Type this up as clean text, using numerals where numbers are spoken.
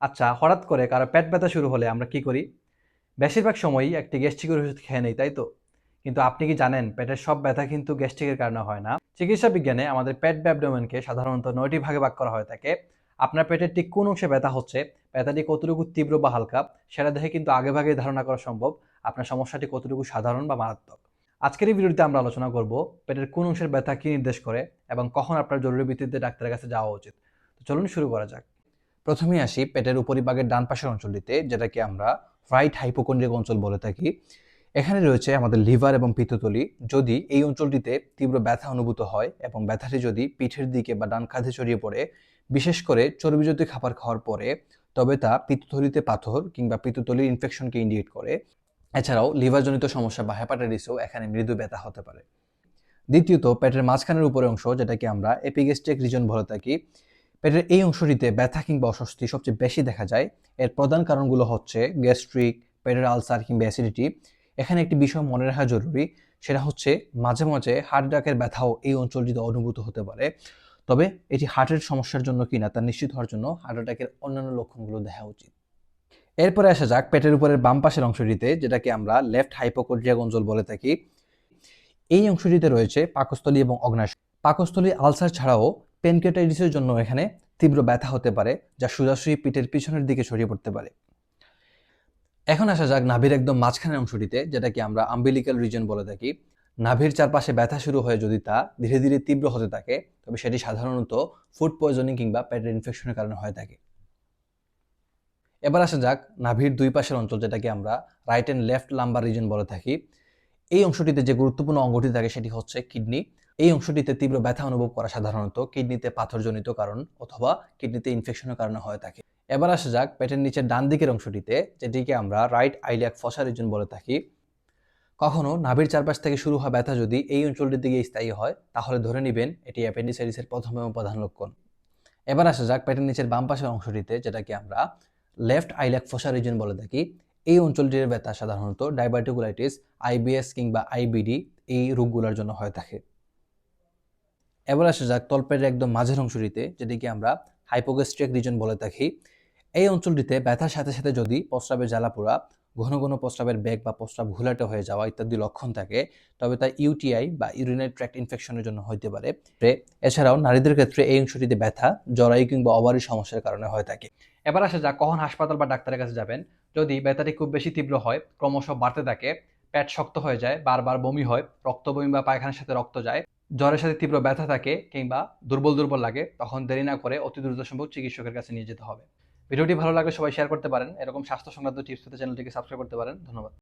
আচ্ছা, হঠাৎ করে কারো পেট ব্যথা শুরু হলে আমরা কি করি? বেশিরভাগ সময়ই একটি গ্যাস্ট্রিকের ওষুধ খেয়ে নেই, তাই তো? কিন্তু আপনি কি জানেন পেটের সব ব্যথা কিন্তু গ্যাস্ট্রিকের কারণে হয় না? চিকিৎসা বিজ্ঞানে আমাদের পেট বা অ্যাবডোমেনকে সাধারণত ৯টি ভাগে ভাগ করা হয়ে থাকে। আপনার পেটের ঠিক কোন অংশে ব্যথা হচ্ছে, ব্যথাটি কতটুকু তীব্র বা হালকা, সেটা দেখে কিন্তু আগেভাগেই ধারণা করা সম্ভব আপনার সমস্যাটি কতটুকু সাধারণ বা মারাত্মক। আজকের এই ভিডিওতে আমরা আলোচনা করব পেটের কোন অংশের ব্যথা কি নির্দেশ করে এবং কখন আপনার জরুরি ভিত্তিতে ডাক্তারের কাছে যাওয়া উচিত। তো চলুন শুরু করা যাক। প্রথমেই আসি পেটের উপরিভাগের ডান পাশের অঞ্চলটিতে, যেটাকে আমরা রাইট হাইপোকন্ড্রিয়াক অঞ্চল বলে থাকি। এখানে রয়েছে আমাদের লিভার এবং পিত্তথলি। যদি এই অঞ্চলটিতে তীব্র ব্যথা অনুভূত হয় এবং ব্যথাটি যদি পিঠের দিকে বা ডান কাঁধে ছড়িয়ে পড়ে, বিশেষ করে চর্বিজাতীয় খাবার খাওয়ার পরে, তবে তা পিত্তথলিতে পাথর কিংবা পিত্তথলির ইনফেকশনকে ইন্ডিকেট করে। এছাড়াও লিভারজনিত সমস্যা বা হেপাটাইটিসও এখানে মৃদু ব্যথা হতে পারে। দ্বিতীয়ত, পেটের মাঝখানের উপরের অংশ, যেটাকে আমরা এপিগ্যাস্ট্রিক রিজন বলে থাকি। পেটের এই অংশটিতে ব্যথা কিংবা অস্বস্তি সবচেয়ে বেশি দেখা যায়। এর প্রধান কারণগুলো হচ্ছে গ্যাস্ট্রিক, পেটের আলসার কিংবা অ্যাসিডিটি। এখানে একটি বিষয় মনে রাখা জরুরি, সেটা হচ্ছে মাঝে মাঝে হার্ট অ্যাটাকের ব্যথাও এই অঞ্চলটিতে অনুভূত হতে পারে। তবে এটি হার্টের সমস্যার জন্য কিনা তা নিশ্চিত হওয়ার জন্য হার্ট অ্যাটাকের অন্যান্য লক্ষণগুলো দেখা উচিত। এরপরে আসা যাক পেটের উপরের বাম পাশের অংশটিতে, যেটাকে আমরা লেফট হাইপোকন্ড্রিয়াক অঞ্চল বলে থাকি। এই অংশটিতে রয়েছে পাকস্থলী এবং অগ্ন্যাশয়। পাকস্থলী আলসার ছাড়াও প্যানক্রিয়াটাইটিসের জন্য এখানে তীব্র ব্যথা হতে পারে, যা সোজাসুজি পিঠের পিছনের দিকে ছড়িয়ে পড়তে পারে। এখন আসা যাক নাভির একদম মাঝখানের অংশটিতে, যেটাকে আমরা আম্বিলিক্যাল রিজন বলে থাকি। নাভির চারপাশে ব্যথা শুরু হয়ে যদি তা ধীরে ধীরে তীব্র হতে থাকে, তবে সেটি সাধারণত ফুড পয়জনিং কিংবা পেটের ইনফেকশনের কারণে হয়ে থাকে। এবার আসা যাক নাভির দুই পাশের অঞ্চল, যেটাকে আমরা right and left lumber reason বলে থাকি। এই অংশটিতে যে গুরুত্বপূর্ণ অঙ্গটি থাকে সেটি হচ্ছে কিডনি। এই অংশটিতে তীব্র ব্যথা অনুভব করা সাধারণত কিডনিতে পাথরজনিত কারণ অথবা কিডনিতে ইনফেকশনের কারণে হয়ে থাকে। এবার আসা যাক পেটের নিচের ডান দিকের অংশটিতে, যেটিকে আমরা রাইট আইলিয়াক ফসা রিজন বলে থাকি। কখনো নাভির চারপাশ থেকে শুরু হওয়া ব্যথা যদি এই অঞ্চলটির দিকে স্থায়ী হয়, তাহলে ধরে নেবেন এটি অ্যাপেন্ডিসাইটিসের প্রথম এবং প্রধান লক্ষণ। এবার আসা যাক পেটের নিচের বাম পাশের অংশটিতে, যেটাকে আমরা লেফট আইল্যাক ফোসা রিজন বলে থাকি। এই অঞ্চলটির ব্যথা সাধারণত ডাইভার্টিকুলাইটিস, আইবিএস কিংবা আইবিডি এই রোগগুলোর জন্য হয়ে থাকে। এবার আসা যাক তলপেটের একদম মাঝের অংশটিতে, যেটিকে আমরা হাইপোগ্যাস্ট্রিক রিজন বলে থাকি। এই অঞ্চলটিতে ব্যথার সাথে সাথে যদি প্রস্রাবের জ্বালাপোড়া, ঘন ঘন প্রস্রাবের বেগ বা প্রস্রাব ঘোলাটে হয়ে যাওয়া ইত্যাদি লক্ষণ থাকে, তবে তা ইউটিআই বা ইউরিনারি ট্র্যাক্ট ইনফেকশনের জন্য হতে পারে। এছাড়াও নারীদের ক্ষেত্রে এই অংশটিতে ব্যথা জরায়ু কিংবা ওভারি সমস্যার কারণে হয়ে থাকে। এবার আসা যাক কখন হাসপাতাল বা ডাক্তারের কাছে যাবেন। যদি ব্যথাটি খুব বেশি তীব্র হয়, ক্রমশ বাড়তে থাকে, পেট শক্ত হয়ে যায়, বারবার বমি হয়, রক্ত বমি বা পায়খানার সাথে রক্ত যায়, জ্বরের সাথে তীব্র ব্যথা থাকে কিংবা দুর্বল দুর্বল লাগে, তখন দেরি না করে অতি দ্রুত সম্ভব চিকিৎসকের কাছে নিয়ে যেতে হবে। ভিডিওটি ভালো লাগলে সবাই শেয়ার করতে পারেন। এরকম স্বাস্থ্য সংক্রান্ত টিপস পেতে চ্যানেলটিকে সাবস্ক্রাইব করতে পারেন। ধন্যবাদ।